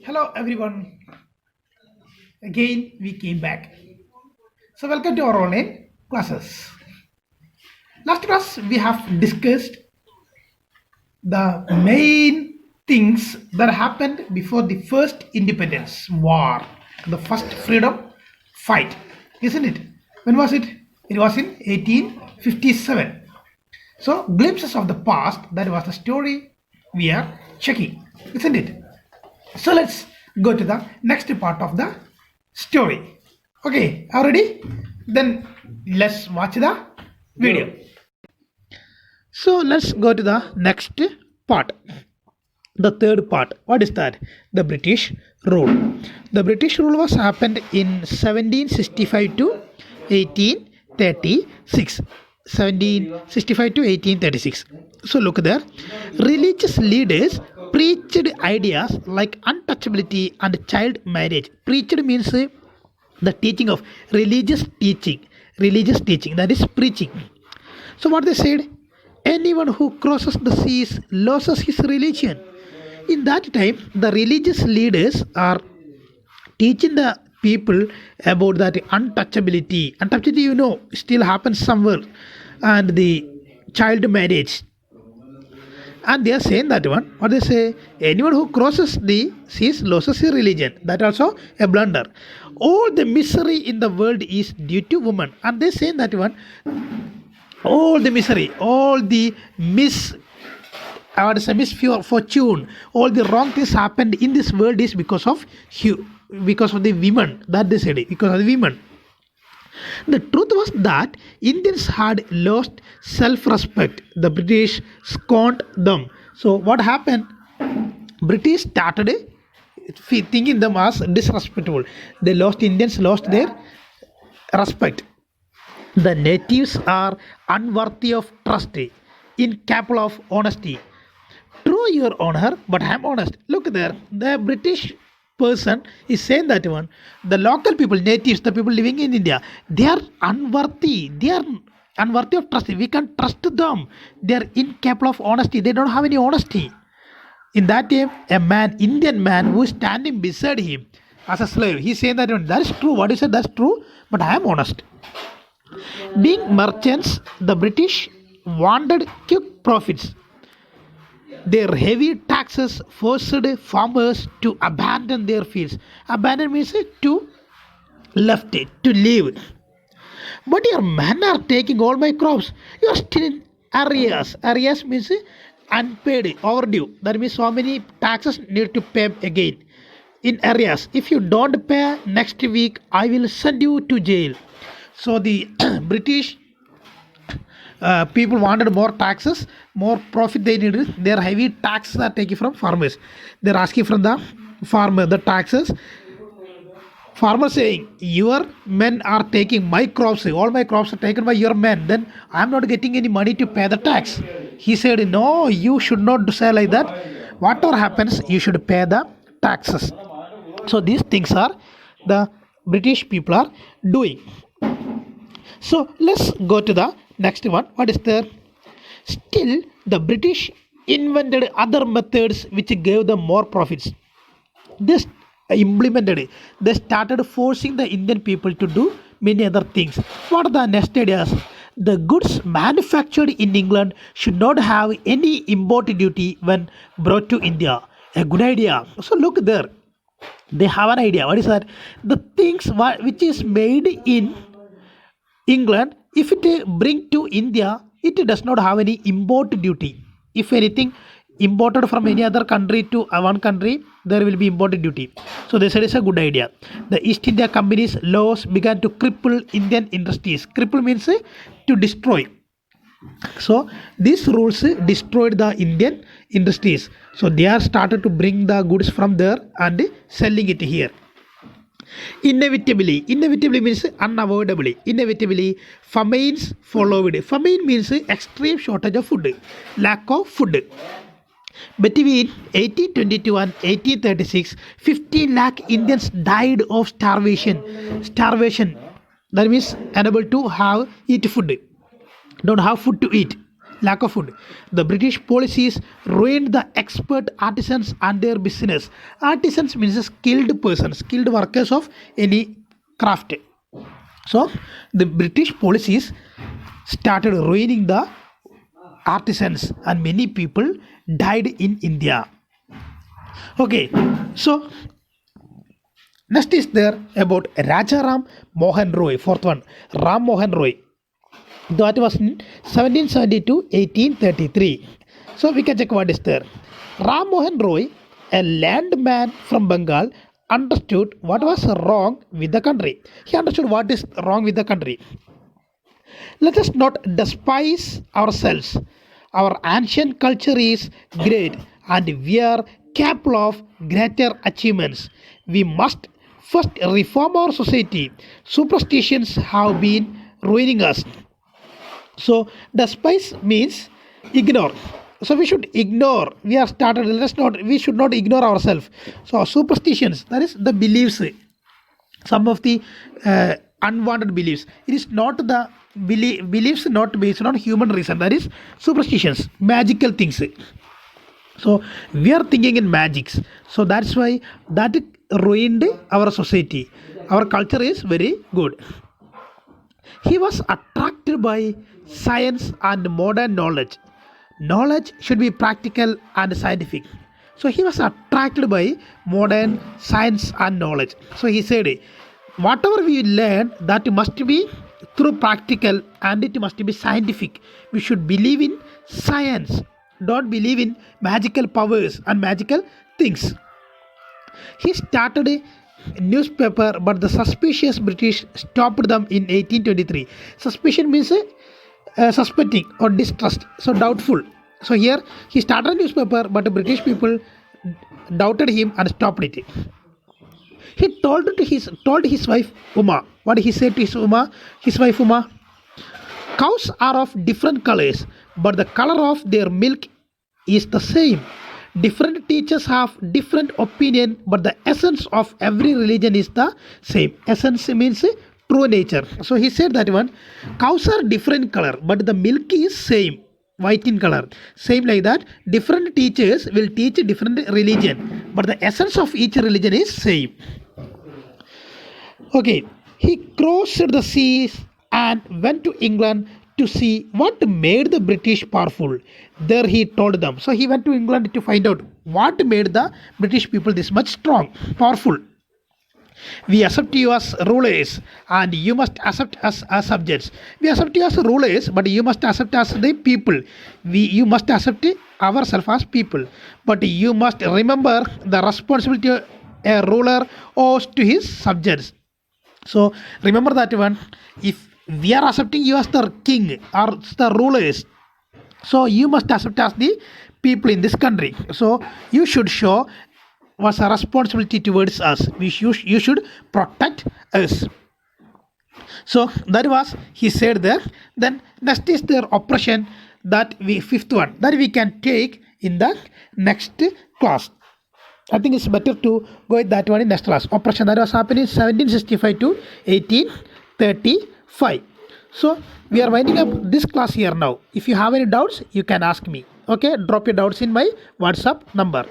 Hello everyone. Again we came back. So welcome to our online classes. Last class we have discussed the main things that happened before the first independence war, the first freedom fight, isn't it? When was it? It was in 1857. So glimpses of the past, that was the story we are checking, isn't it? So let's go to the next part of the story. Okay, are ready? Then let's watch the video. So let's go to the next part. The third part. What is that? The British rule. The British rule was happened in 1765 to 1836. 1765 to 1836. So look there. Religious leaders preached ideas like untouchability and child marriage. Preached means the teaching of religious teaching. Religious teaching, that is preaching. So what they said, anyone who crosses the seas loses his religion. In that time, the religious leaders are teaching the people about that untouchability. Untouchability, still happens somewhere, and the child marriage. And they are saying that one. What they say, anyone who crosses the seas loses his religion. That also a blunder. All the misery in the world is due to woman, and they say that one. All the misery, all the misfortune, all the wrong things happened in this world is because of the women. That they said, because of the women. The truth was that Indians had lost self-respect. The British scorned them. So what happened? British started thinking them as disrespectful. Indians lost their respect. The natives are unworthy of trust, incapable of honesty. True, your honor, but I am honest. Look there, the British person is saying that one. The local people, natives, the people living in India, they are unworthy. They are unworthy of trust. We can trust them. They are incapable of honesty. They don't have any honesty. In that time, a man, Indian man, who is standing beside him as a slave, he's saying that one. That is true. What you said, that's true, but I am honest. Being merchants, the British wanted quick profits. Their heavy taxes forced farmers to abandon their fields. Abandon means to left it, to leave. But your men are taking all my crops. You are still in arrears. Arrears means unpaid, overdue. That means so many taxes need to pay again. In arrears. If you don't pay next week, I will send you to jail. So the British people wanted more taxes, more profit they needed. Their heavy taxes are taken from farmers. They're asking from the farmer the taxes. Farmer saying, your men are taking my crops, all my crops are taken by your men, then I am not getting any money to pay the tax. He said, no, you should not say like that. Whatever happens, you should pay the taxes. So these things are the British people are doing. So let's go to the next one. What is there? Still, the British invented other methods which gave them more profits. They implemented it. They started forcing the Indian people to do many other things. What are the next ideas? The goods manufactured in England should not have any import duty when brought to India. A good idea. So look there. They have an idea. What is that? The things which is made in England, if it bring to India, it does not have any import duty. If anything imported from any other country to one country, there will be import duty. So they said it's a good idea. The East India Company's laws began to cripple Indian industries. Cripple means to destroy. So these rules destroyed the Indian industries. So they are started to bring the goods from there and selling it here. Inevitably means unavoidably. Inevitably, famines followed. Famine means extreme shortage of food, lack of food. Between 1822 and 1836, 15 lakh Indians died of starvation. Starvation, that means unable to eat food. Don't have food to eat. lack of food. The British policies ruined the expert artisans and their business. Artisans means a skilled person, skilled workers of any craft. So the British policies started ruining the artisans and many people died in India. Okay, so next is there about Raja Ram Mohan Roy, fourth one, Ram Mohan Roy. That was in 1770 to 1833. So we can check what is there. Ram Mohan Roy, a landman from Bengal, understood what was wrong with the country. He understood what is wrong with the country. Let us not despise ourselves. Our ancient culture is great and we are capable of greater achievements. We must first reform our society. Superstitions have been ruining us. So despise means ignore. So we should ignore. We are started. Let's not. We should not ignore ourselves. So superstitions, that is the beliefs, some of the unwanted beliefs. It is not the beliefs not based on human reason. That is superstitions, magical things. So we are thinking in magics. So that's why that ruined our society. Our culture is very good. He was attracted by science and modern knowledge. Knowledge should be practical and scientific. So he was attracted by modern science and knowledge. So he said, whatever we learn, that must be through practical and it must be scientific. We should believe in science. Don't believe in magical powers and magical things. He started a newspaper, but the suspicious British stopped them in 1823. Suspicion means suspecting or distrust, so doubtful. So here he started a newspaper, but the British people doubted him and stopped it. He told his wife Uma. What did he say to his wife Uma? Cows are of different colors, but the color of their milk is the same. Different teachers have different opinion, but the essence of every religion is the same. Essence means true nature. So he said that one, cows are different color, but the milk is same, white in color. Same like that, different teachers will teach different religion, but the essence of each religion is same. Okay, he crossed the seas and went to England to see what made the British powerful. There he told them. So he went to England to find out what made the British people this much strong, powerful. We accept you as rulers and you must accept us as subjects. We accept you as rulers, but you must accept us the people. You must accept ourselves as people. But you must remember the responsibility a ruler owes to his subjects. So remember that one. If we are accepting you as the king or the rulers, so you must accept as the people in this country. So you should show what's a responsibility towards us. You should protect us. So that was he said there. Then next is their oppression, that we fifth one that we can take in the next class. I think it's better to go with that one in next class. Oppression that was happening 1765 to 1835. So we are winding up this class here now. If you have any doubts, you can ask me. Okay, drop your doubts in my WhatsApp number.